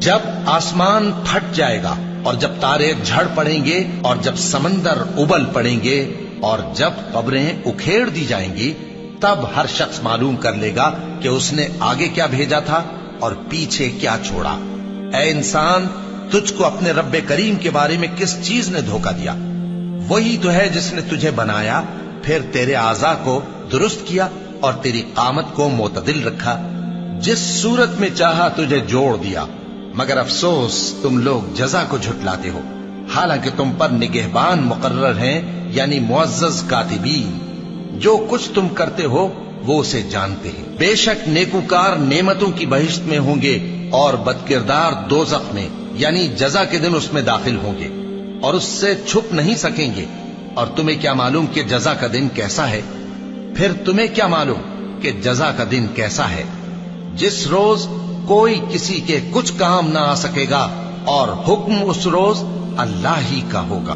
جب آسمان پھٹ جائے گا اور جب تارے جھڑ پڑیں گے اور جب سمندر ابل پڑیں گے اور جب قبریں اکھیڑ دی جائیں گی، تب ہر شخص معلوم کر لے گا کہ اس نے آگے کیا بھیجا تھا اور پیچھے کیا چھوڑا۔ اے انسان، تجھ کو اپنے رب کریم کے بارے میں کس چیز نے دھوکہ دیا؟ وہی تو ہے جس نے تجھے بنایا، پھر تیرے اعضاء کو درست کیا اور تیری قامت کو معتدل رکھا، جس صورت میں چاہا تجھے جوڑ دیا۔ مگر افسوس تم لوگ جزا کو جھٹلاتے ہو، حالانکہ تم پر نگہبان مقرر ہیں، یعنی معزز کاتبین۔ جو کچھ تم کرتے ہو وہ اسے جانتے ہیں۔ بے شک نیکوکار نعمتوں کی بہشت میں ہوں گے اور بدکردار دوزخ میں، یعنی جزا کے دن اس میں داخل ہوں گے اور اس سے چھپ نہیں سکیں گے۔ اور تمہیں کیا معلوم کہ جزا کا دن کیسا ہے؟ پھر تمہیں کیا معلوم کہ جزا کا دن کیسا ہے؟ جس روز کوئی کسی کے کچھ کام نہ آ سکے گا اور حکم اس روز اللہ ہی کا ہوگا۔